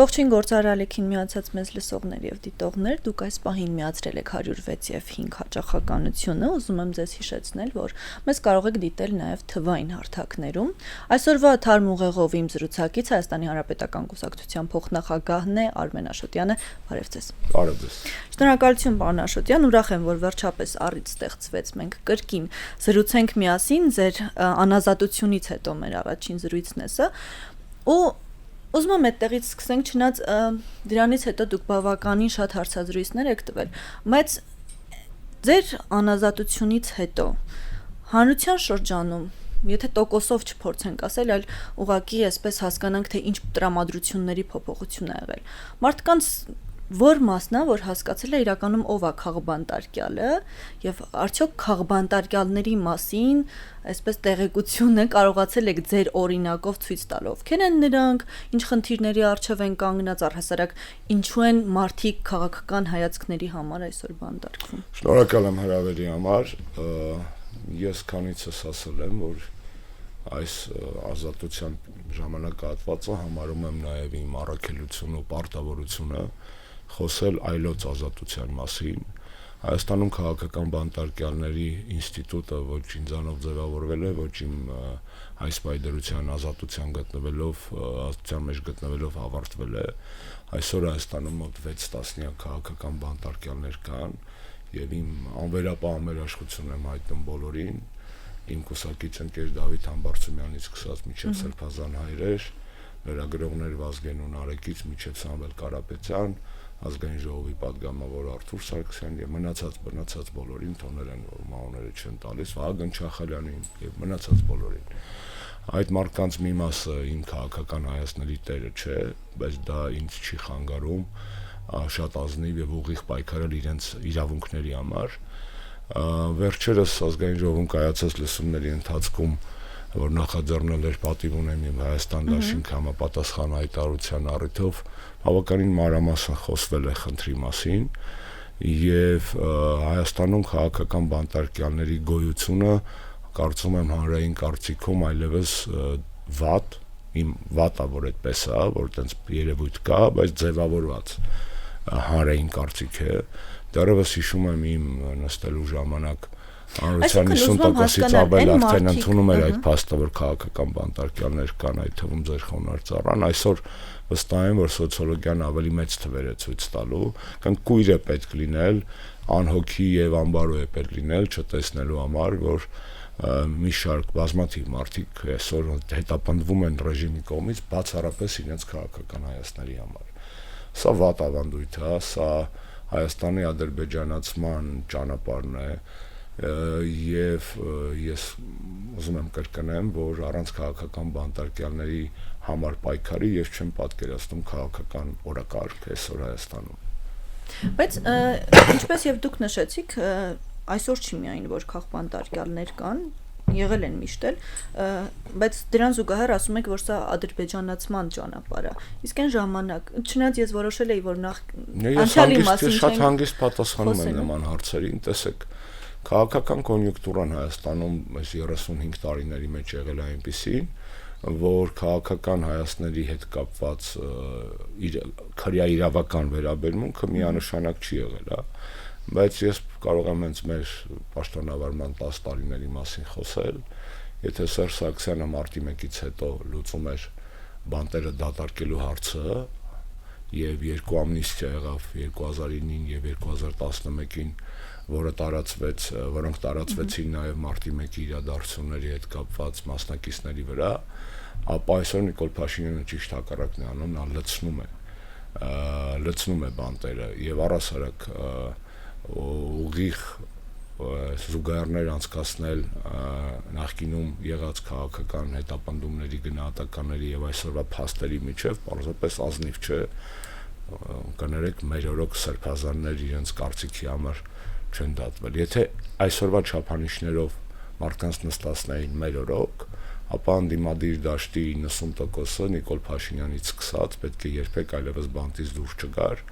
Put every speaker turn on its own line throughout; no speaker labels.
Ողջույն գործարարալիքին միացած մեզ լսողներ եւ դիտողներ, դուք այս պահին միացրել եք 106 եւ 5 հաճախականությունը, ուզում եմ ձեզ հիշեցնել, որ մեզ կարող եք դիտել նաեւ թվային հարթակներում։ Այսօրվա թարմ ուղեղով իմ զրուցակից Հայաստանի Հանրապետական Կուսակցության փոխնախագահն է Արմեն Աշոտյանը, բարև ձեզ։
Բարև ձեզ։
Շնորհակալություն պարոն Աշոտյան, ուրախ եմ, որ վերջապես առիթ ստեղծվեց մենք կրկին զրուցենք միասին, ձեր անազատությունից հետո մեր առաջին զրույցն է սա, ու ուզում եմ այդտեղից սկսենք, չնայած դրանից հետո դուք բավականին շատ հարցազրույցներ եք տվել, բայց ձեր անազատությունից հետո հանրության շրջանում, եթե տոկոսով չփորձենք ասել, այլ ուղղակի այսպես հասկանանք, թե ինչ տրամադրությունների փոփոխություն ա եղել։ Մարդկանց որ մասն է, որ հասկացել է իրականում ով է քաղբանտարկյալը եւ արդյոք քաղբանտարկյալների մասին այսպես տեղեկությունը կարողացել եք ձեր օրինակով ցույց տալ ովքեր են նրանք, ինչ խնդիրների առջև են կանգնած, առհասարակ ինչու են մարդիկ քաղաքական հայացքների համար այսօր բանտարկվում։
Շնորհակալ եմ հրավերի համար։ Ես քանիցս ասել եմ, որ այս ազատության ժամանակահատվածը համարում եմ նաեւ իմ առաքելությունը ու պարտավորությունը խոսել այլոց ազատության մասին։ Հայաստանում քաղաքական բանտարկյալների ինստիտուտը ոչ ինձանով ձևավորվել է, ոչ իմ այս պայդրության ազատության մեջ գտնվելով ավարտվել է։ Այսօր Հայաստանում մոտ 6 տասնյակ քաղաքական բանտարկյալներ կան եւ իմ անվերապահ ներաշխություն եմ հայտնում բոլորին, իմ կուսակից ընկեր Դավիթ Համբարձումյանից սկսած մինչեւ Սրբազան հայրեր, լրագրողներ Վազգեն ու Նարեկից մինչեւ Սամվել Կարապետյան, ազգային ժողովի պատգամավոր Արթուր Սարգսյան եւ մնացած բոլորին թողնել են, որ մահուները չեն տալիս, Վահագն Չախալյանին եւ մնացած բոլորին։ Այդ մարդկանց մի մասը իմ քաղաքական հայացքների տերը չէ, բայց դա ինձ չի խանգարում շատ ազնիվ եւ ուղիղ պայքարել իրենց իրավունքների համար։ Վերջերս ազգային ժողովում կայացած լսումների ընթացքում, որ նախաձեռնել էր պատիվ ունեմ եւ Հայաստան դաշինք համապատասխան հայտարարության առիթով, բավականին մանրամասն խոսվել է խնդրի մասին եւ Հայաստանում քաղաքական բանտարկյալների գոյությունը կարծում եմ հանրային կարծիքում այլևս վատա, որ այդպես է, որ այդպես երևույթ կա, բայց ձևավորված հանրային կարծիք է։ Դեռևս հիշում եմ իմ նստելու ժամանակ Անրության 50%-ից ավել արդեն ընդունում էր այդ փաստը, որ քաղաքական բանտարկյալներ կան, այդ թվում ձեր խոնարհծառան, այսօր վստահ եմ, որ սոցիոլոգիան ավելի մեծ թվեր է ցույց տալու, կամ կույր է պետք լինել, անհոգի եւ անբարո է պետք լինել, չտեսնելու համար, որ մի շարք բազմաթիվ մարդիկ այսօր հետապնդվում են ռեժիմի կողմից բացառապես իրենց քաղաքական հայացքների համար։ Սա վատ ավանդույթ է, սա Հայաստանի ադրբեջանացման ճանապարհն է, եւ ես ուզում եմ կրկնեմ, որ առանց քաղաքական բանտարկյալների համար պայքարի ես չեմ պատկերացնում քաղաքական օրակարգ այսօր Հայաստանում։
Բայց ինչպես եւ դուք նշեցիք, այսօր չի միայն որ քաղբանտարկյալներ կան, եղել են միշտ էլ, բայց դրան զուգահեռ ասում եք, որ սա ադրբեջանացման ճանապարհ է։ Իսկ այն ժամանակ, չնայած ես որոշել էի, որ նախ անցյալի մասին
շատ հանգիստ պատասխանում եմ նման հարցերին, տեսեք, քաղաքական կոնյունկտուրան Հայաստանում այս 35 տարիների մեջ եղել է այնպիսին, որ քաղաքական հայացքների հետ կապված քրյա իրավական վերաբերմունքը միանշանակ չի եղել, բայց ես կարող եմ հենց մեր պաշտոնավարման 10 տարիների մասին խոսել, եթե Սերժ Սարգսյանը մարտի 1-ից հետո լուծում էր բանտերը դատարկելու հարցը եւ երկու ամնիստիա եղավ 2009-ին եւ 2011-ին, որոնք տարածվեցին նաեւ մարտի 1-ի իրադարձությունների հետ կապված մասնակիցների վրա, ապա այսօր Նիկոլ Փաշինյանը ճիշտ հակառակն է անում, նա լցնում է բանտերը եւ առասարակ ուղիղ զուգահեռներ անցկացնել նախկինում եղած քաղաքական հետապնդումների գնահատականների եւ այսօրվա փաստերի միջև պարզապես ազնիվ չէ, կներեք մեր օրոք սրբազաններ իրենց կարծիքի համար չեն դատվել։ Եթե այսօրվա չափանիշներով մարդկանց նստածնային մեր օրոք, ապա անդիմադիր դաշտի 90%-ը Նիկոլ Փաշինյանից սկսած պետք է երբեք այլևս բանտից դուրս չգար,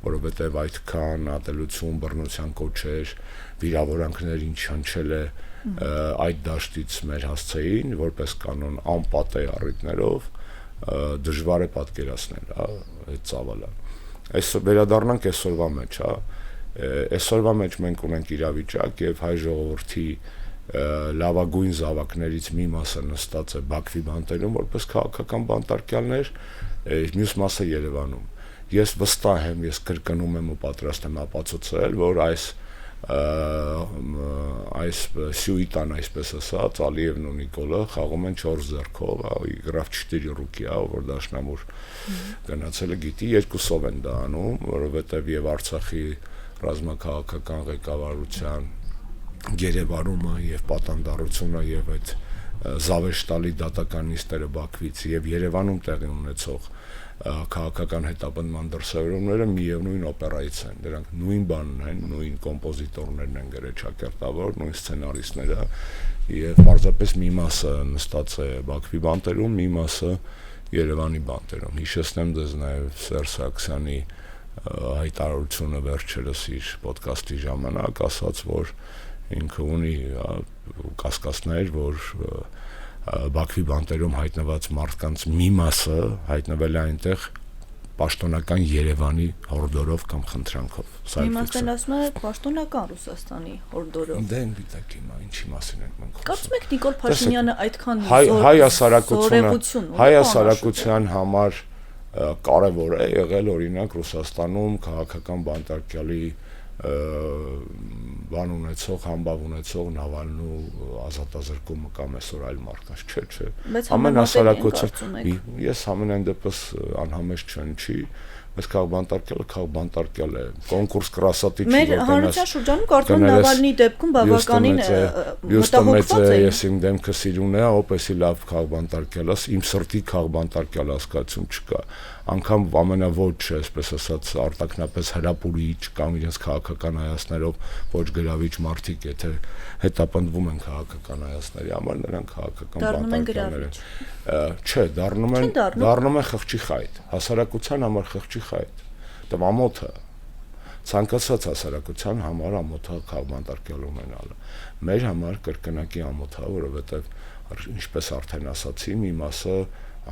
որովհետև այդքան ատելություն, բռնության կոչեր, վիրավորանքներին չհնչել է այդ դաշտից մեր հասցեին, որպես կանոն անպատեհ առիթներով դժվար է պատկերացնել, հա, այդ ծավալը։ Այս վերադառնանք այսօրվա մեջ, հա, այսօրվա մեջ մենք ունենք իրավիճակ եւ հայ ժողովրդի լավագույն զավակներից մի մասը նստած է Բաքվի բանտերում որպես քաղաքական բանտարկյալներ, մյուս մասը Երևանում։ Ես վստահ եմ, ես կրկնում եմ ու պատրաստ եմ ապացուցել, որ այս սյուիտան, այսպես ասած, Ալիևն ու Նիկոլը խաղում են 4 ձեռքով, игра в 4 руки, որ դաշնամուր գնացել է գիտի, երկուսով են դա անում, որովհետև եւ Արցախի ռազմաքաղաքական ղեկավարության գերեվարումը եւ պատանդառությունը եւ այդ զավեշտալի դատականիստերը Բաքվից եւ Երևանում տեղի ունեցող քաղաքական հետապնդման դրսևորումները միևնույն օպերայից են, դրանք նույն բանն են, նույն կոմպոզիտորներն են գրել ճակերտավոր, նույն սցենարիստները եւ պարզապես մի մասը նստած է Բաքվի բանտերում, մի մասը Երևանի բանտերում։ Հիշեցնեմ դες նաեւ Սերժ Սարգսյանի հայտարարությունը վերջերս իր ոդկասթի ժամանակ ասաց, որ ինքը ունի կասկածներ, որ Բաքվի բանտերում հայտնված մարդկանց մի մասը հայտնվել է այնտեղ պաշտոնական Երևանի հորդորով կամ խնդրանքով։
Իմաստն ասում է պաշտոնական Ռուսաստանի հորդորով։
Դե ինվիտակ հիմա ինչի մասին ենք մենք խոսում։
Կարծում եք Նիկոլ Փաշինյանը այդքան
հայ հասարակության համար կարևոր է եղել օրինակ Ռուսաստանում քաղաքական բանտարկյալի բան ունեցող, համբավ ունեցող Նավալնու ազատազրկումը կամ այսօր այլ մարդկանց, չէ։ Ամեն հասարակություն, ես ամենայն դեպս անհամեստ չեմ, բայց քաղբանտարկյալ է, կոնկուրս կրասատի չի,
որ հանրության շրջանում կարծում եմ Նավալնիի դեպքում բավականին մտահոգված է։
Ես իմ դեմքը սիրուն է, օպեսի լավ քաղբանտարկյալ է, իմ սրտի քաղբանտարկյալ հասկացում չկա։ Անկամ ամենաոչ, այսպես ասած, արտակնապես հրապուրիչ կամ իրենց քաղաքական հայացքներով ոչ գրավիչ մարդիկ, եթե հետապնդվում են քաղաքական հայացքների համար, նրանք քաղաքական բանտարկյալներ են։ Չէ, դառնում է խղճի խայտ, հասարակության համար խղճի խայտ։ Դա ամոթ է։ Ցանկացած հասարակության համար ամոթ է քաղբանտարկյալ ունենալը։ Մեր համար կրկնակի ամոթ է, որովհետև ինչպես արդեն ասացի, մի մասը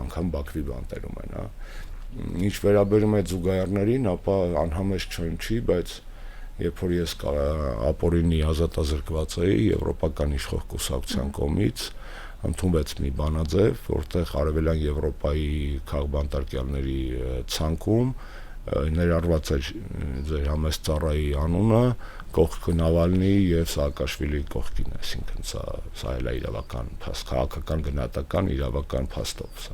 անգամ Բաքվի բանտերում են, հա։ Ինչ վերաբերում է զուգահեռներին, ապա անհամեստ չեմ չի, բայց երբ որ ես ապօրինի ազատազրկված էի Եվրոպական իշխող կուսակցության կողմից, ընդունվեց մի բանաձև, որտեղ Արևելյան Եվրոպայի քաղբանտարկյալների ցանկում ներառված էր ձեր համեստ ծառայի անունը, կողքը Նավալնի եւ Սաակաշվիլի կողքին, այսինքն սա էլ է իրավական փաստ, քաղաքական գնահատական իրավական փաստով,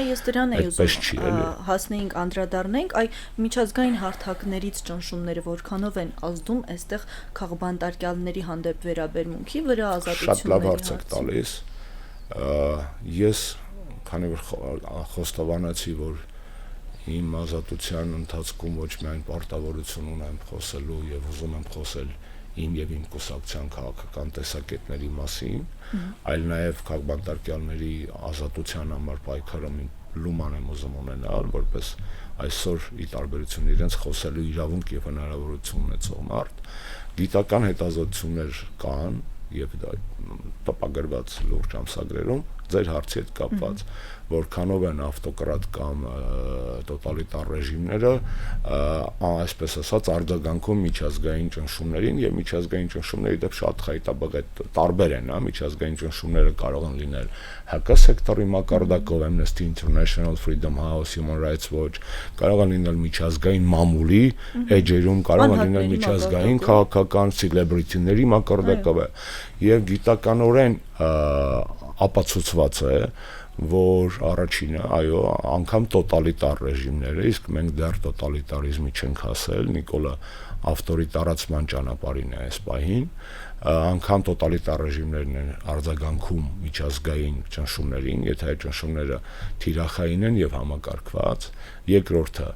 ես դրան էի ուզում հասնեինք անդրադառնանք, միջազգային հարթակներից ճնշումները որքանով են ազդում այստեղ քաղբանտարկյալների հանդեպ վերաբերմունքի վրա, ազատությունների
շատ լավ հարց եք տալիս։ Ես քանի որ խոստովանեցի, որ իմ ազատության ընթացքում ոչ միայն պարտավորություն ունեմ խոսելու եւ ուզում եմ խոսել իմ եւ իմ կուսակցության քաղաքական տեսակետների մասին, այլ նաեւ քաղբանտարկյալների ազատության համար պայքարում լուման եմ ուզում ունենալ, որպես այսօր ի տարբերություն իրենց խոսելու իրավունք եւ հնարավորություն ունեցող մարդ, գիտական հետազոտություններ կան եւ դա տպագրված լուրջ ամսագրերում ձեր հարցի հետ կապված, որքանով են ավտոկրատ կամ տոտալիտար ռեժիմները, այսպես ասած, արձագանքում միջազգային ճնշումներին եւ միջազգային ճնշումների դեպ շատ խայտաբղետ տարբեր են, հա, միջազգային ճնշումները կարող են լինել ՀԿ սեկտորի մակարդակով, Amnesty International, Freedom House, Human Rights Watch, կարող են լինել միջազգային մամուլի էջերում, կարող են լինել միջազգային քաղաքական celebrity-ների մակարդակով եւ գիտականորեն ապացուցված է, որ առաջինը, այո, անգամ տոտալիտար ռեժիմները, իսկ մենք դեռ տոտալիտարիզմի չենք հասել, Նիկոլը ավտորիտարացման ճանապարհին է այս պահին, անգամ տոտալիտար ռեժիմներն են արձագանքում միջազգային ճնշումներին, եթե այդ ճնշումները թիրախային են եւ համակարգված, երկրորդը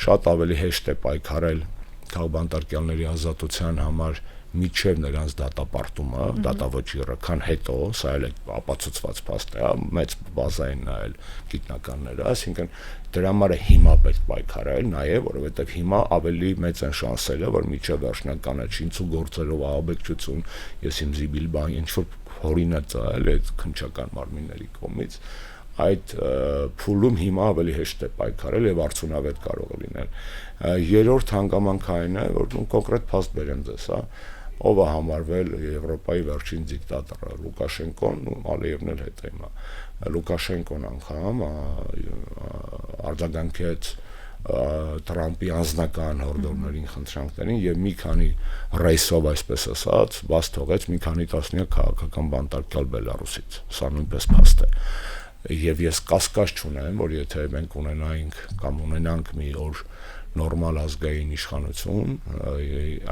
շատ ավելի հեշտ է պայքարել քաղբանտարկյալների ազատության համար միջև նրանց դատապարտումը, դատավճիռը, քան հետո, սա էլ է ապացուցված փաստ է, մեծ բազային նայել գիտնականները, այսինքն դրա համար է հիմա պետք պայքարել, նաև որովհետև հիմա ավելի մեծ են շանսերը, որ միջև վերջնականը չինցու գործերով ահաբեկչություն, ես իմ զիբիլ բան ինչ որ հորինած է, այդ քնչական մարմինների կողմից, այդ փուլում հիմա ավելի հեշտ է պայքարել եւ արդյունավետ կարող է լինել։ Երրորդ հանգամանքը այն է, որ կոնկրետ փաստ բերեմ ձեզ, հա, ով է համարվել Եվրոպայի վերջին դիկտատորը, Լուկաշենկոն, ու Ալիևն էլ հետ է հիմա։ Լուկաշենկոն անգամ արձագանքեց Տրամպի անձնական հորդորներին, խնդրանքներին եւ մի քանի ռեյսով, այսպես ասած, բաց թողեց մի քանի տասնյակ քաղաքական բանտարկյալ Բելարուսից։ Սա նույնպես փաստ է։ Եվ ես կասկած չունեմ, որ եթե մենք ունենայինք կամ ունենանք մի օր նորմալ ազգային իշխանություն,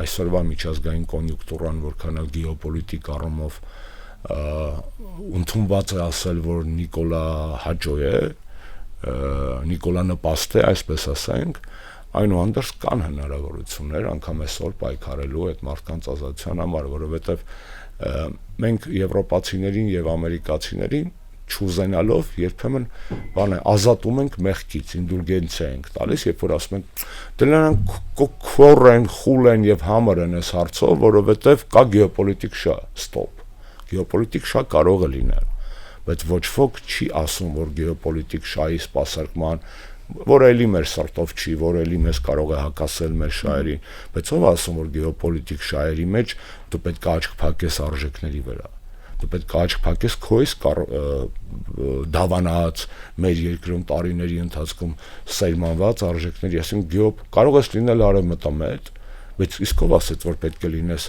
այսօրվա միջազգային կոնյունկտուրան որքան գեոպոլիտիկ առումով ընդունված է ասել, որ Նիկոլա հաջո է, Նիկոլա նպաստ է, այսպես ասենք, այնուհանդերձ կան հնարավորություններ անգամ այսօր պայքարելու այդ մարդկանց ազատության համար, որովհետև մենք եվրոպացիներին եւ ամերիկացիներին չուզենալով երբեմն ազատում ենք մեղքից, ինդուլգենցիա ենք տալիս, երբ որ ասում ենք դրանք քոր են, խուլ են եւ համր են այս հարցով, որովհետեւ կա գեոպոլիտիկ շահ, ստոպ։ Գեոպոլիտիկ շահ կարող է լինել, բայց ոչ ոք չի ասում, որ գեոպոլիտիկ շահի սպասարկման, որ էլի մեր սրտով չի, որ էլի մեզ կարող է հակասել մեր շահերին, բայց ով ասում, որ գեոպոլիտիկ շահերի մեջ դու պետք է աչք փակես արժեքների վրա։ Դու պետք է աչք փակես քո իսկ դավանած մեր երկրում տարիների ընթացքում սերմանված արժեքների, ասենք կարող ես լինել արևմտամետ, բայց իսկ ով ասեց, որ պետք է լինես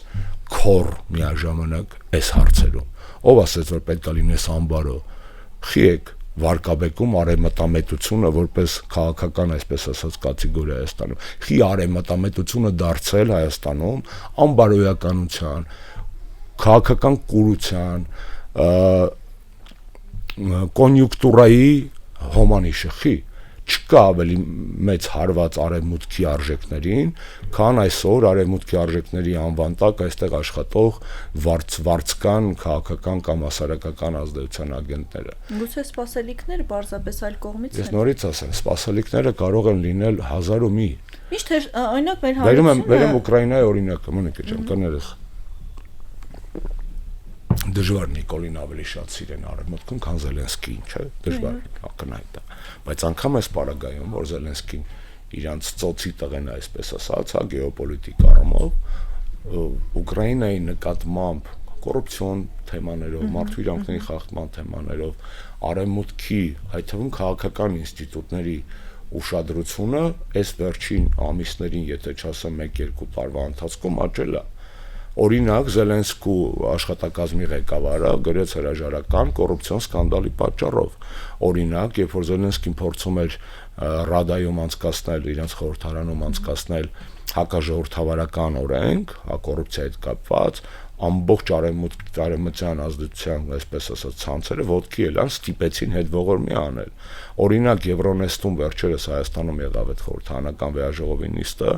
քոր միաժամանակ այս հարցերում։ Ով ասեց, որ պետք է լինես ամբարո։ Խիեք վարկաբեկում արևմտամետությունը որպես քաղաքական, այսպես ասած, կատեգորիա Հայաստանում։ Խի արևմտամետությունը դարձել Հայաստանում ամբարոյականության, քաղաքական կուրության, կոնյունկտուրայի հոմանիշը, խի չկա ավելի մեծ հարված արևմուտքի արժեքներին, քան այսօր արևմուտքի արժեքների անվան տակ այստեղ աշխատող վարձկան քաղաքական կամ հասարակական ազդեցության ագենտները։
Գուցե սպասելիքները պարզապես այլ կողմից են։
Ես նորից ասեմ, սպասելիքները կարող են լինել 1001։
Միշտ օրինակ մեր հանրությունը
Վերում Ուկրաինայի օրինակը, մոնիկա ջան, կներես։ Դժվար Նիկոլին ավելի շատ սիրեն արևմուտքում, քան Զելենսկին, չէ՞։ Դժվար ակնհայտ է։ Բայց անգամ այս պարագայում, որ Զելենսկին իրանց ծոցի տղեն է, այսպես ասած, հա, գեոպոլիտիկ առումով, Ուկրաինայի նկատմամբ կոռուպցիոն թեմաներով, մարդու իրավունքների խախտման թեմաներով, արևմուտքի, այդ թվում քաղաքական ինստիտուտների ուշադրությունը այս վերջին ամիսներին, եթե չասեմ 1-2 տարվա ընթացքում աճել է։ Օրինակ Զելենսկու աշխատակազմի ղեկավարը գրեց հրաժարական կոռուպցիոն սկանդալի պատճառով։ Օրինակ, երբ որ Զելենսկին փորձում էր Ռադայում անցկացնել, իրենց խորհրդարանում անցկացնել հակաժողովրդավարական օրենք, կոռուպցիայի հետ կապված, ամբողջ արևմտյան ազդեցության, այսպես ասած, ցանցերը ոտքի ելան, ստիպեցին հետ ողորմի անել։ Օրինակ Եվրոնեստում վերջերս Հայաստանում եղավ այդ խորհրդարանական վեաժողովի նիստը,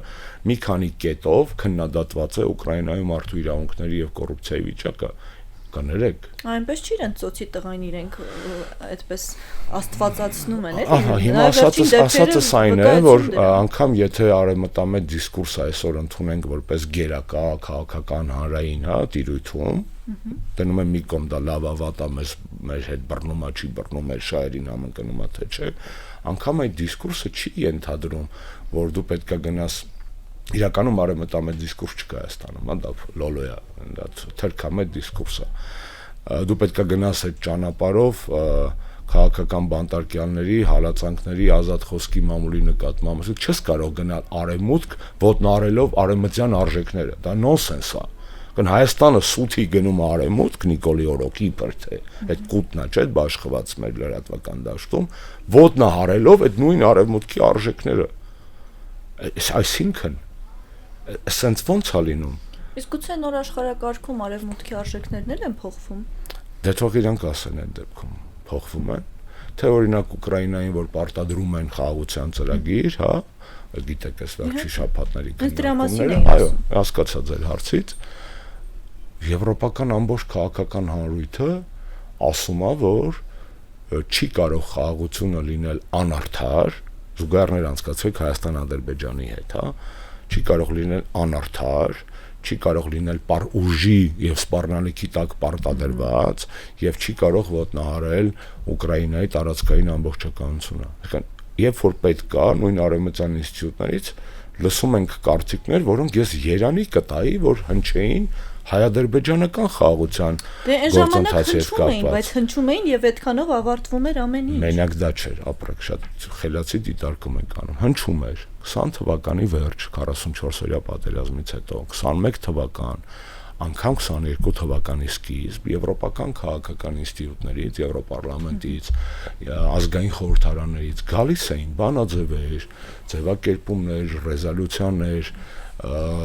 մի քանի կետով քննադատված է Ուկրաինայում մարդու իրավունքների եւ կոռուպցիայի վիճակը։ Կներեք։
Այնպես չի իրենց ծոցի տղային իրենք այդպես աստվածացնում են, էլի։
Ահա, հիմա ասածս այն է, որ անգամ եթե արևմտամետ դիսկուրս այսօր ընդունենք որպես գերակա քաղաքական հանրային, հա, տիրույթում, դնում եմ մի կողմ դա լավ ավատա մեր հետ բռնում է, չի բռնում, մեր շահերին համընկնում է, թե չէ, անգամ այդ դիսկուրսը չի ենթադրում, որ դու պետք է գնաս իրականում արևմտամետ դիսկուրս չկա Հայաստանում, հա, դա լոլո է, դա թերքամետ դիսկուրս է։ Դու պետք է գնաս այդ ճանապարհով քաղաքական բանտարկյալների, հալածանքների, ազատ խոսքի մամուլի նկատմամբ, չես կարող գնալ արևմուտք ոտնարելով արևմտյան արժեքները, դա նոնսենս է։ Կան Հայաստանը սութի գնում արևմուտք Նիկոլի օրոքի իբր այդ կուտնա չէ, այդ բաշխված մեր լրատվական դաշտում, ոտնահարելով այդ նույն արևմուտքի արժեքները։ Այսինքն սենց ոնց է լինում։
Իսկ գուցե նոր աշխարհակարգում արևմուտքի արժեքներն են փոխվում։
Դե թող իրանք ասեն այդ դեպքում փոխվում են, թե օրինակ Ուկրաինային, որ պարտադրում են խաղաղության ծրագիր, հա, գիտեք, այս վերջի շաբաթների
քննարկումները,
այո, հասկացա ձեր հարցից, եվրոպական ամբողջ քաղաքական հանրույթը ասում է, որ չի կարող խաղաղությունը լինել անարդար, զուգահեռներ անցկացվեք Հայաստան-Ադրբեջանի հետ, հա, չի կարող լինել անարդար չի կարող լինել ուժի եւ սպառնալիքի տակ պարտադրված եւ չի կարող ոտնահարել Ուկրաինայի տարածքային ամբողջականությունը։ Երբ որ պետք կա նույն արևմտյան ինստիտուտներից լսում ենք կարծիքներ, որոնք ես երանի կտայի, որ հնչեին հայ-ադրբեջանական խաղաղության գործընթացի հետ կապված,
բայց հնչում էին եւ այդքանով ավարտվում էր ամեն ինչ։
Մենակ դա չէր, ապրեք, շատ խելացի դիտարկում ենք անում։ Հնչում էր 20 թվականի վերջ 44-օրյա պատերազմից հետո, 21 թվական, անգամ 22 թվականի սկիզբ եվրոպական քաղաքական ինստիտուտներից, Եվրոպարլամենտից, ազգային խորհրդարաններից գալիս էին բանաձևեր, ձևակերպումներ, ռեզոլյուցիաներ,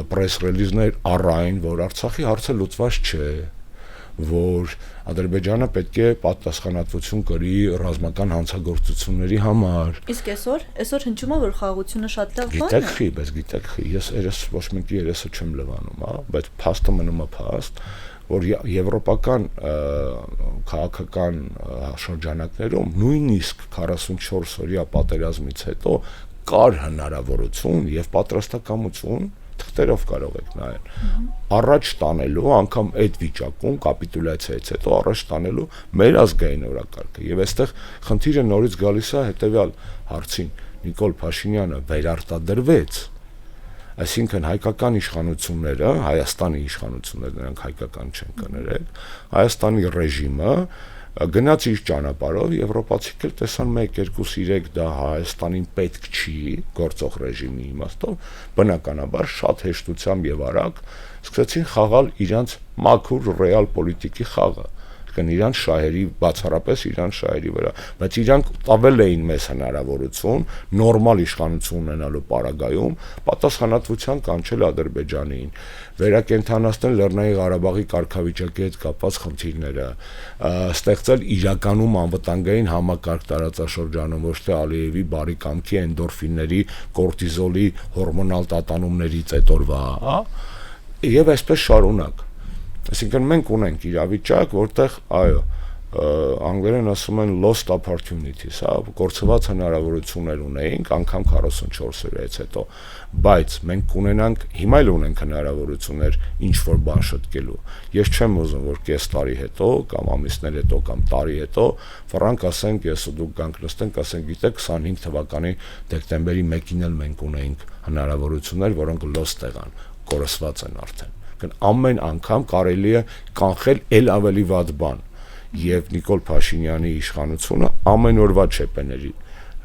պրես ռելիզներ առայն, որ Արցախի հարցը լուծված չէ, որ Ադրբեջանը պետք է պատասխանատվություն կրի ռազմական հանցագործությունների համար։
Իսկ այսօր հնչում է, որ խաղաղությունը շատ լավ բան է։
Գիտեք խի, բայց գիտեք խի, ես ոչ մեկի երեսը չեմ լվանում, հա, բայց փաստը մնում է փաստ, որ եվրոպական քաղաքական շրջանակներում նույնիսկ 44 օրյա պատերազմից հետո կար հնարավորություն եւ պատրաստակամություն թղթերով կարող եք նայել առաջ տանելու անգամ այդ վիճակում կապիտուլյացիայից հետո առաջ տանելու մեր ազգային օրակարգը եւ այստեղ խնդիրը նորից գալիս է հետեւյալ հարցին Նիկոլ Փաշինյանը վերարտադրվեց այսինքն հայկական իշխանությունները Հայաստանի իշխանությունները նրանք հայկական չեն կներել Հայաստանի ռեժիմը գնաց իր ճանապարհով եվրոպացիք էլ տեսան 1-2-3 դա Հայաստանին պետք չի գործող ռեժիմի իմաստով բնականաբար շատ հեշտությամբ եւ արագ սկսեցին խաղալ իրանց մաքուր ռեալ պոլիտիկի խաղը իրանց շահերի բացառապես իրանց շահերի վրա բայց իրանք տավել էին մեզ հնարավորություն նորմալ իշխանություն ունենալու պարագայում պատասխանատվության կանչել Ադրբեջանին վերակենդանացնել Լեռնային Ղարաբաղի կարգավիճակի հետ կապված խնդիրները ստեղծել իրականում անվտանգային համակարգ տարածաշրջանում ոչ թե Ալիևի բարի կամքի էնդորֆինների կորտիզոլի հորմոնալ տատանումներից հետորվա եւ այսպես շարունակ Այսինքն մենք ունենք իրավիճակ, որտեղ, այո, անգլերեն ասում են lost opportunities, հա, կորցված հնարավորություններ ունեինք անգամ 44 օրից հետո, բայց մենք կունենանք, հիմա էլ ունենք հնարավորություններ ինչ-որ բան շտկելու։ Ես չեմ ուզում, որ կես տարի հետո, կամ ամիսներ հետո, կամ տարի հետո, ֆրանկ ասենք, ես ու դուք գանք նստենք, ասենք, գիտեք, 25 թվականի դեկտեմբերի 1-ին էլ մենք ունեինք հնարավորություններ, որոնք lost եղան, կորսված են արդեն։ Ամեն անգամ կարելի է կանխել էլ ավելի վատ բան եւ Նիկոլ Փաշինյանի իշխանությունը ամեն օրվա չեպեների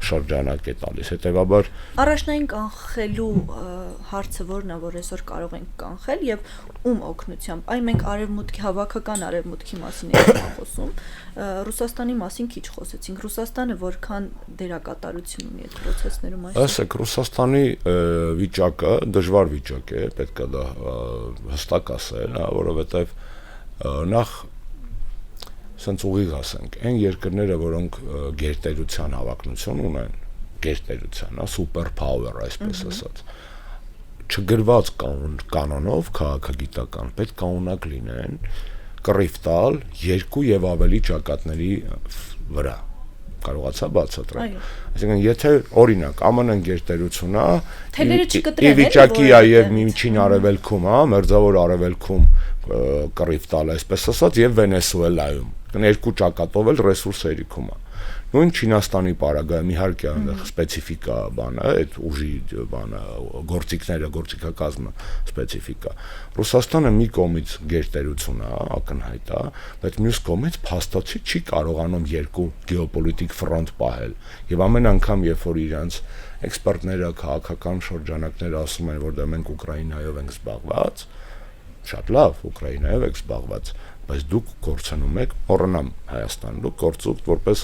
շրջանակ է տալիս հետեւաբար
առաջնային կանխելու հարցը որն է որ այսօր կարող ենք կանխել եւ ում օգնությամբ այ մենք արևմուտքի հավաքական արևմուտքի մասին ենք խոսում Ռուսաստանի մասին քիչ խոսեցինք Ռուսաստանը որքան դերակատարություն ունի այդ process-ներում
Ասեք Ռուսաստանի վիճակը դժվար վիճակ է պետք է դա հստակ ասել որովհետեւ նախ Սենց ուղիղ ասենք, այն երկրները, որոնք գերտերության հավակնություն ունեն, գերտերության, սուպեր փաուեր, այսպես ասած, չգրված կանոնով քաղաքագիտական պետք կանոնակ լինեն, կռիվ տալ 2 եւ ավելի ճակատների վրա։ Կարողացա բացատրել։ Այսինքն, եթե օրինակ ԱՄՆ-ն գերտերությունն է,
թելերը չկտրեն,
վիճակի է եւ միջին արևելքում, մերձավոր արևելքում կռիվ տալ, այսպես ասած, եւ Վենեսուելայում երկու ճակատով էլ ռեսուրսերիքում է։ Նույն Չինաստանի պարագայում իհարկե այնտեղ սպეციფიკա բան է, այդ ուժի բանը, գործիքները, գործիքակազմը սպეციფიკա։ Ռուսաստանը մի կողմից գերտերություն է, ակնհայտ է, բայց մյուս կողմից փաստացի չի կարողանում երկու գեոպոլիտիկ ֆրոնտ պահել։ Եվ ամեն անգամ, երբ որ իրանց էքսպերտները, քաղաքական շրջանակները ասում են, որ դա մենք Ուկրաինայով ենք զբաղված, շատ լավ, Ուկրաինայով եք զբաղված, բայց դուք կորցնում եք, մոռանամ Հայաստան, դուք կորցուք որպես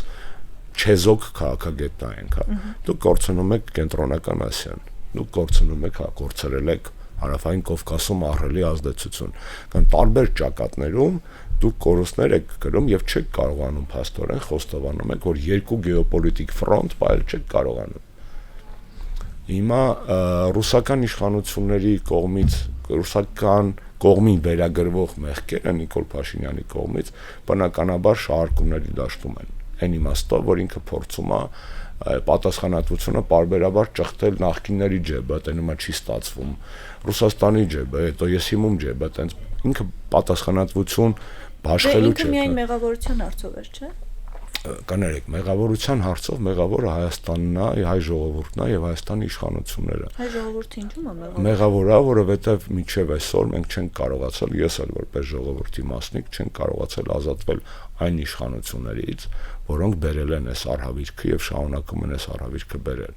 չեզոք քաղաքագետ ենք, հա։ Դուք կորցնում եք կենտրոնական Ասիան, դուք կորցնում եք, հա, կորցրել եք Հարավային Կովկասում ահռելի ազդեցություն։ Կան տարբեր ճակատներում դուք կորուստներ եք կրում եւ չեք կարողանում փաստորեն խոստովանում եք, որ երկու գեոպոլիտիկ ֆրոնտ պահել չեք կարողանում։ Հիմա ռուսական իշխանությունների կողմից ռուսական կողմին վերագրվող մեղքերը Նիկոլ Փաշինյանի կողմից բնականաբար շահարկումների դաշտում են այն իմաստով, որ ինքը փորձում է պատասխանատվությունը պարբերաբար ճղթել նախկինների ջեբը, դա նույնը չի ստացվում։ Ռուսաստանի ջեբը, հետո ես հիմում ջեբը, այտենց ինքը պատասխանատվություն բաշխելու չէ։
Ինքը միայն մեղավորության հարցով էր, չէ՞։
Կներեք, մեղավորության հարցով մեղավորը Հայաստանն է, հայ ժողովուրդն է եւ Հայաստանի իշխանությունները։
Հայ ժողովուրդը ինչու՞ է մեղավոր։
Մեղավոր է, որովհետեւ միջև այսօր մենք չենք կարողացել, ես էլ որպես ժողովրդի մասնիկ չենք կարողացել ազատվել այն իշխանություններից, որոնք բերել են այս արհավիրքը եւ շարունակում են այս արհավիրքը բերել։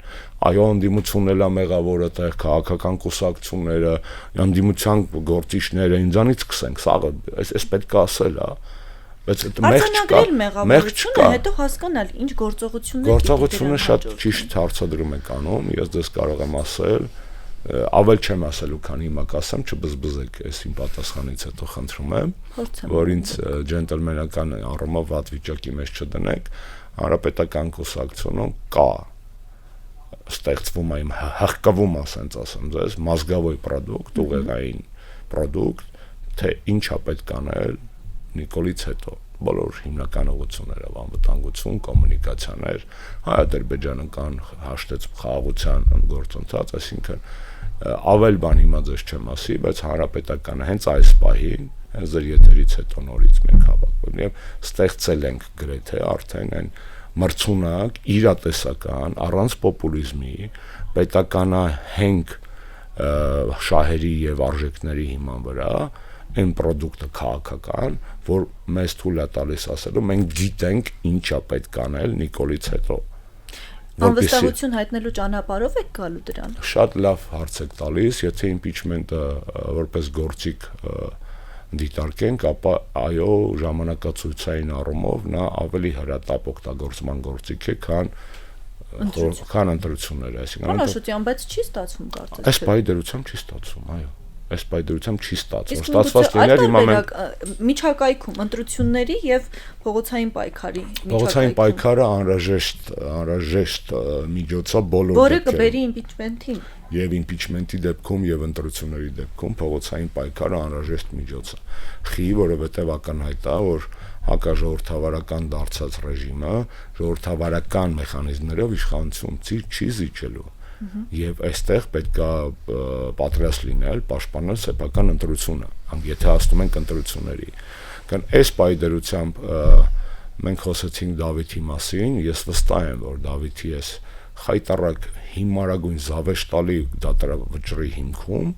Այո, ընդդիմությունն էլ է մեղավորը, տեղ քաղաքական կուսակցությունները, ընդդիմության գործիչները, ինձանից սկսենք, սա այս պետք է ասել, հա։ Բայց
արձանագրել մեղավորությունը, հետո հասկանալ ինչ
գործողությունները շատ ճիշտ հարցադրում եք անում, ես դες կարող եմ ասել, ավել չեմ ասելու, քան հիմա կասեմ, չբզբզեք այս իմ պատասխանից հետո խնդրում եմ, որ ինձ ջենտլմենական առումով վատ վիճակի մեջ չդնեք, հանրապետական կուսակցությունում կա ստեղծվում է իմ հղկվում ասենց ասեմ ձեզ, մազգավոյ պրոդուկտ, ուղեղային պրոդուկտ, թե ինչա պետք անել Նիկոլից հետո բոլոր հիմնական ուղղությունները անվտանգություն, կոմունիկացիաներ, Հայ-ադրբեջանական հաշտեց խաղաղության գործընթաց, այսինքն ավել բան հիմա ձեզ չեմ ասի, բայց հանրապետականը հենց այս պահին, հենց ձեր եթերից հետո նորից մենք հավաքվել եւ ստեղծել ենք գրեթե արդեն այն մրցունակ, իրատեսական, առանց պոպուլիզմի, պետականահենք շահերի եւ արժեքների հիման վրա այն պրոդուկտը քաղաքական, որ մեզ թույլ է տալիս ասելու, մենք գիտենք ինչա պետք անել Նիկոլից հետո։
Անվստահություն հայտնելու ճանապարհով եք գալու դրան։
Շատ լավ հարց եք տալիս, եթե impeachment-ը որպես գործիք դիտարկենք, ապա այո, ժամանակացույցային առումով նա ավելի հրատապ օգտագործման գործիք է, քան ընտրությունները, այսինքն
Անաշոտյան, բայց չի ստացվում կարծես։
Այս պահի դրությամբ չի ստացվում, այո։ Այս պայդրությամբ չի ստացվում։ Ստացված լիներ հիմա մենք
միջակայքում ընտրությունների եւ փողոցային պայքարի
փողոցային պայքարը անհրաժեշտ միջոց է բոլոր
որը կբերի իմպիչմենտին
եւ իմպիչմենտի դեպքում եւ ընտրությունների դեպքում փողոցային պայքարը անհրաժեշտ միջոց է։ Խի, որովհետեւ ակնհայտ է, որ հակաժողովրդավարական դարձած ռեժիմը ժողովրդավարական մեխանիզմներով իշխանություն չի զիջելու։ Եվ այստեղ պետք է պատրաստ լինել, պաշտպանել սեփական ընտրությունը, եթե հասնում ենք ընտրությունների։ Կան այս պայդերությամբ մենք խոսեցինք Դավիթի մասին, ես վստահ եմ, որ Դավիթի այս խայտարակ հիմարագույն զավեշտալի դատարավճռի հիմքում,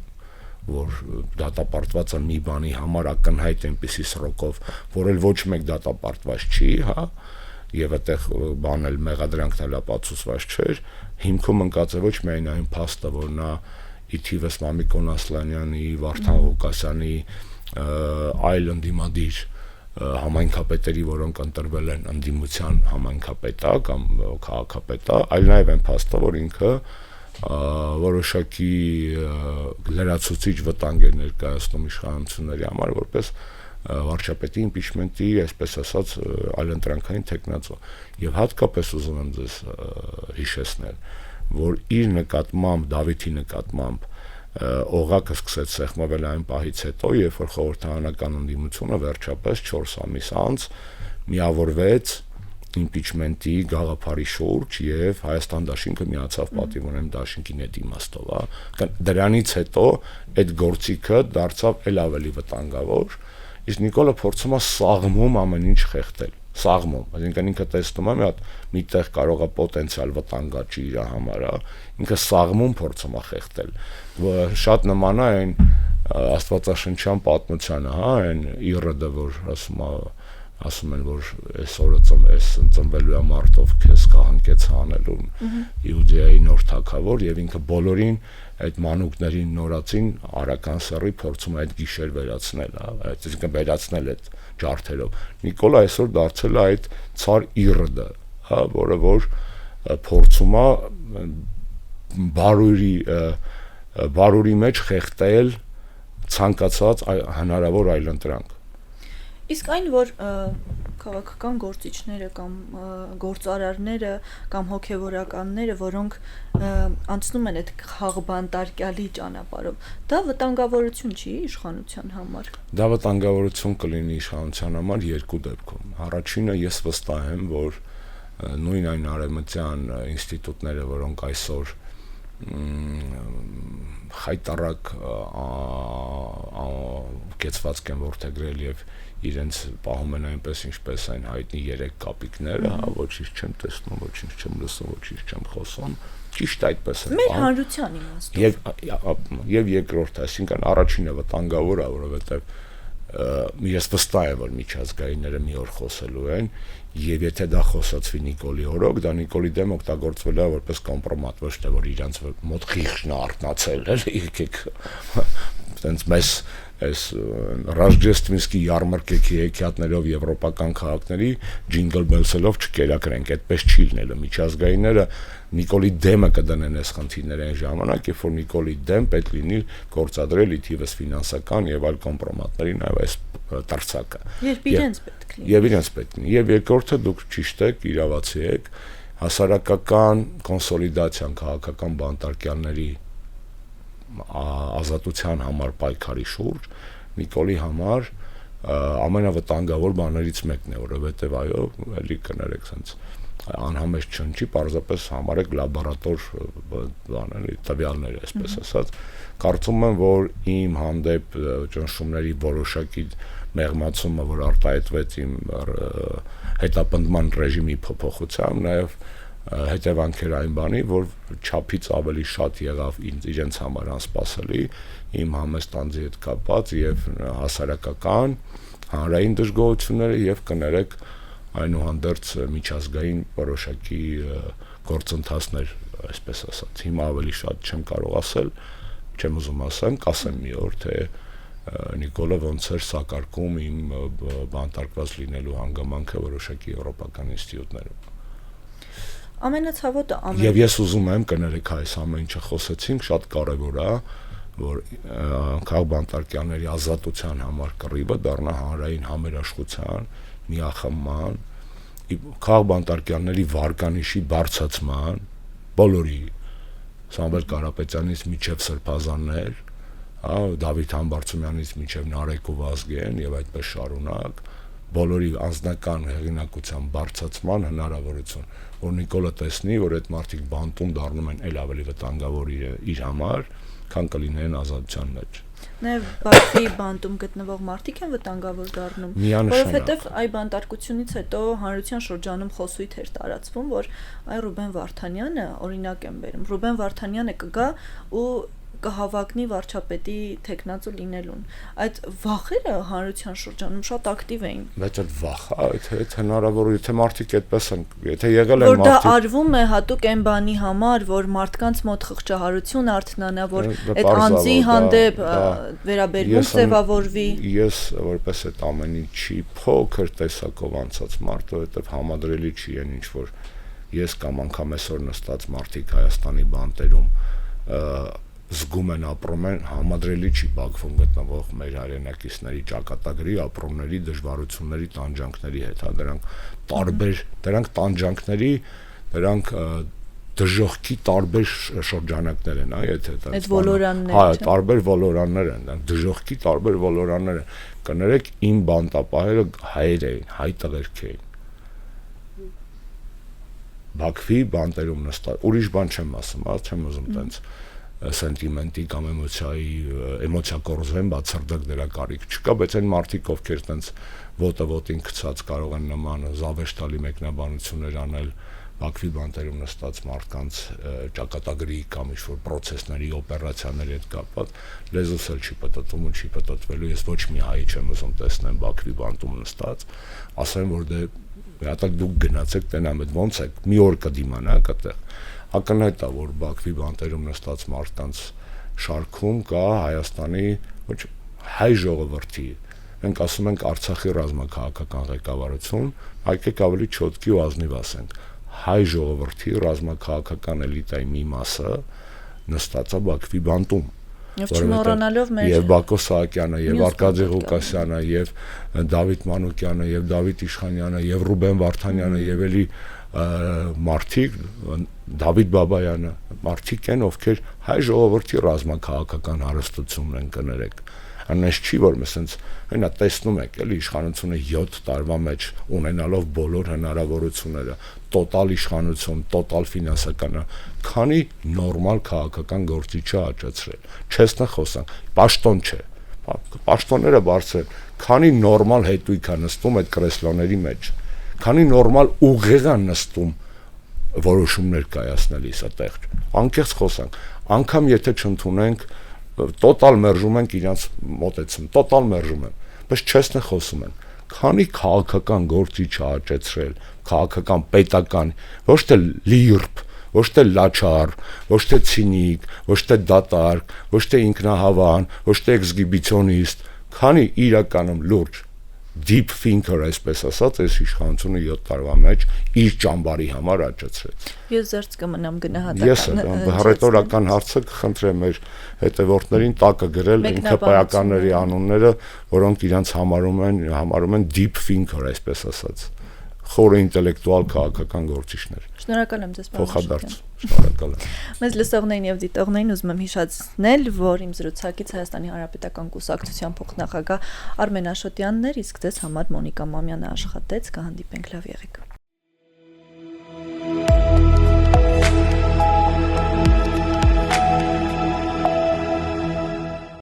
որ դատապարտված է մի բանի համար ակնհայտ այնպիսի սրոկով, որ էլ ոչ մեկ դատապարտված չի, հա, եւ այդտեղ բանել մեղադրանքն էլ ապացուցված չէր, հիմքում ընկած է ոչ միայն այն փաստը, որ նա ի թիվս Մամիկոն Ասլանյանի, Վարդան Ղուկասյանի այլ ընդդիմադիր համայնքապետերի, որոնք ընտրվել են ընդդիմության համայնքապետա կամ քաղաքապետա, այլ նաեւ այն փաստը, որ ինքը որոշակի լրացուցիչ վտանգ էր ներկայացնում իշխանությունների համար, որպես վարչապետի իմպիչմենտի, այսպես ասած, այլընտրանքային տեխնացու եւ հատկապես ուզում եմ ձեզ հիշեցնել, որ իր նկատմամբ Դավիթի նկատմամբ օղակը սկսեց սեղմվել այն պահից հետո, երբ որ խորհրդարանական ընդդիմությունը վերջապես 4 ամիս անց միավորվեց իմպիչմենտի գաղափարի շուրջ եւ Հայաստան դաշինքը միացավ պատիվ ունեմ դաշինքին այդ իմաստով, հա։ Դրանից հետո այդ գործիքը դարձավ ել ավելի վտանգավոր։ Իսկ Նիկոլը փորձում է սաղմում ամեն ինչ խեղդել, սաղմում, այսինքն ինքը տեսնում է մի տեղ կարող է պոտենցիալ վտանգաճի իր համար, ինքը սաղմում փորձում է խեղդել, շատ նման է այն աստվածաշնչյան պատմությանը, հա, այն Իրոդը, որ ասում են, որ այսօրը ծնվելու է մարդով քեզ կհանկեց հանելու Իուդեայի նոր թագավոր եւ ինքը բոլորին այդ մանուկներին նորացին արական սեռի փորձում է այդ գիշեր վերացնել, այսինքն վերացնել այդ ջարդերով։ Նիկոլը այսօր դարձել է այդ ցար Իրոդը, հա, որը որ փորձում է բարուրի մեջ խեղդել ցանկացած հնարավոր այլընտրանք։
Իսկ այն, որ քաղաքական գործիչները կամ գործարարները կամ հոգևորականները, որոնք անցնում են այդ խաղբանտարկյալի ճանապարհով, դա վտանգավորություն չի իշխանության համար։ Դա
վտանգավորություն կլինի իշխանության համար երկու դեպքում։ Առաջինը ես վստահ եմ, որ նույն այն արևմտյան ինստիտուտները, որոնք այսօր խայտարակ կեցվածք են որդեգրել եւ իրենց պահում են այնպես ինչպես այն հայտնի 3 կապիկները, ոչինչ չեմ տեսնում, ոչինչ չեմ լսում, ոչինչ չեմ խոսում, ճիշտ այդպես է։
Մեր հանրության իմաստով։
Եվ երկրորդ, այսինքն առաջինը վտանգավոր է, որովհետեւ ես վստահ եմ, որ միջազգայինները մի օր խոսելու են, եւ եթե դա խոսացվի Նիկոլի օրոք, դա Նիկոլի դեմ օգտագործվել է որպես կոմպրոմատ, ոչ թե որ իրանց մոտ խիղճն է արթնացել, էլի, եկեք տենց մեզ այս Ռաժդեստվինսկի ярմարկեքի հեքիաթներով եվրոպական քաղաքների ջինգլ բելսելով չկերակրենք, այդպես չի լինելու։ Միջազգայինները Նիկոլի դեմը կդնեն այս խնդիրների այն ժամանակ, երբ որ Նիկոլի դեմ պետք լինի գործադրել ի թիվս ֆինանսական եւ այլ կոմպրոմատների նաեւ այս տարծակը։
Երբ իրենց պետք լինի։
Եվ իրենց պետք լինի։ Եվ երկրորդը դուք ճիշտ եք, իրավացի եք, հասարակական կոնսոլիդացիան քաղաքական բանտարկյալների ազատության համար պայքարի շուրջ Նիկոլի համար ամենավտանգավոր բաներից մեկն է, որովհետև այո, էլի կներեք, sense անհամեջ չնչի, պարզապես համարեք լաբորատոր բաներ, տվյալներ, այսպես ասած, կարծում եմ, որ իմ հանդեպ ճնշումների որոշակի մեղմացումը, որ արտահայտվեց իմ հետապնդման ռեժիմի փոփոխությամբ, նաև հետևանքեր այն բանի, որ չափից ավելի շատ եղավ իրենց համար անսպասելի իմ համեստ անձի հետ կապված եւ հասարակական հանրային դժգոհությունները եւ կներեք այնուհանդերձ միջազգային որոշակի գործընթացներ, այսպես ասած, հիմա ավելի շատ չեմ կարող ասել, չեմ ուզում ասեմ, կասեմ մի օր, թե Նիկոլը ոնց էր սակարկում իմ բանտարկված լինելու հանգամանքը որոշակի եվրոպական ինստիտուտներում։
Ամենացավոտը
Եվ ես ուզում եմ կներեք այս ամեն ինչը խոսեցինք, շատ կարևոր է, որ քաղաքբանտարկյալների ազատության համար կռիվը դառնա հանրային համերաշխության, միախմբման, քաղաքբանտարկյալների վարկանիշի բարձրացման, բոլորի Սամվել Կարապետյանից մինչև Սրբազաններ, Դավիթ Համբարձումյանից մինչև Նարեկ ու Վազգեն եւ այդպես շարունակ, բոլորի անձնական հեղինակության բարձրացման հնարավորություն, որ Նիկոլը տեսնի, որ այդ մարդիկ բանտում դառնում են ել ավելի վտանգավոր իր համար, քան կլինեն ազատության մեջ։
Նաև Բաքվի բանտում գտնվող մարդիկ են վտանգավոր դառնում, որովհետև այ բանտարկությունից հետո հանրության շրջանում խոսույթ էր տարածվում, որ այ Ռուբեն Վարդանյանը, օրինակ եմ բերում, Ռուբեն Վարդանյանը կգա ու կհավակնի վարչապետի տեխնացու լինելուն։ Այդ վախերը հանրության շրջանում շատ ակտիվ էին։
Բայց այդ վախը, այդ հնարավոր է, եթե մարդիկ այդպես են, եթե եղել են
մարդիկ, որ դա արվում է հատուկ այն բանի համար, որ մարդկանց մոտ խղճահարություն արթնանա, որ այդ անձի հանդեպ վերաբերմունք ձևավորվի։
Ես որպես այդ ամեն ինչի փոքր տեսակով անցած մարդ, որովհետև համադրելի չի այն ինչ որ ես կամ անգամ այսօր նստած մարդիկ Հայաստանի բանտերում զգում են, ապրում են, համադրելի չի Բաքվում գտնվող մեր հայրենակիցների ճակատագրի ապրումների, դժվարությունների, տանջանքների հետ, հա, դրանք տանջանքների, դրանք դժոխքի տարբեր շրջանակներ են, հա, եթե
այդ ոլորաններ,
հա, տարբեր ոլորաններ են, դժոխքի տարբեր ոլորաններ են, կներեք իմ բանտապահերը հայեր էին, հայ տղերք էին, Բաքվի բանտերում նստած, ուրիշ բան չեմ ասում, հա, չեմ ուզում տենց սենտիմենտի կամ էմոցիա կորզվեն, բացարձակ դրա կարիք չկա, բայց այն մարդիկ, ովքեր տենց ոտը ոտին գցած կարող են նման զավեշտալի մեկնաբանություններ անել Բաքվի բանտերում նստած մարդկանց ճակատագրի կամ ինչ-որ պրոցեսների, օպերացիաների հետ կապված, լեզուս էլ չի պատտվում ու չի պատտվելու, ես ոչ մի հայի չեմ ուզում տեսնեմ Բաքվի բանտում նստած, ասեմ, որ դե հատակ դուք գնացեք տենամ, ոնց է, մի օր կդիմանաք այդտեղ ակնհայտ է, որ Բաքվի բանտերում նստած մարդկանց շարքում կա Հայաստանի ոչ հայ ժողովրդի, մենք ասում ենք Արցախի ռազմաքաղաքական ղեկավարություն, եկեք ավելի չոտքի ու ազնիվ ասենք, հայ ժողովրդի ռազմաքաղաքական էլիտայի մի մասը նստած է Բաքվի բանտում,
եւ չմոռանալով մեր
եւ Բակո Սահակյանը, եւ Արկադի Ղուկասյանը, եւ Դավիթ Մանուկյանը, եւ Դավիթ Իշխանյանը, եւ Ռուբեն Վարդանյանը, եւ էլի մարդիկ Դավիթ Բաբայանը, մարդիկ են, ովքեր հայ ժողովրդի ռազմաքաղաքական հարստությունն են կներեք։ Անես չի որ մենք հենա տեսնում եք էլի իշխանությունը 7 տարվա մեջ ունենալով բոլոր հնարավորությունները, տոտալ իշխանություն, տոտալ ֆինանսական, քանի նորմալ քաղաքական գործիչ է աճացրել։ Չեսնա խոսանք, պաշտոն չէ։ Պաշտոնները բարձր, քանի նորմալ հետույք է նստում այդ կրեսլոների մեջ, քանի նորմալ ուղեղ է նստում որոշումներ կայացնելիս այդտեղ։ Անկեղծ խոսանք, անգամ եթե չընդունենք տոտալ մերժում ենք իրանց մոտեցում, տոտալ մերժում են, բայց չեսնը խոսում են, քանի քաղաքական գործիչ աճեցրել, քաղաքական պետական, ոչ թե լիրբ, ոչ թե լաչար, ոչ թե ցինիկ, ոչ թե դատարկ, ոչ թե ինքնահավան, ոչ թե էքսգիբիցիոնիստ, քանի իրականում լուրջ deep thinker, այսպես ասած, այս իշխանությունը 7 տարվա մեջ իր ճամբարի համար աճեցրեց։
Ես զերծ կմնամ գնահատական։
Ես հռետորական հարցը կխնդրեմ մեր հետևորդներին տակը գրել ինքնապայականների անունները, որոնք իրանց համարում են deep thinker, այսպես ասած, խորը ինտելեկտուալ քաղաքական գործիչներ։
Շնորհակալ եմ ձեզ, պարոն
Փոխադարձ, շնորհակալ եմ։
Մեզ լսողներին եւ դիտողներին ուզում եմ հիշեցնել, որ իմ զրուցակից Հայաստանի Հանրապետական Կուսակցության փոխնախագահ Արմեն Աշոտյանն էր, իսկ ձեզ համար Մոնիկա Մամյանը աշխատեց, կհանդիպենք, լավ եղեք։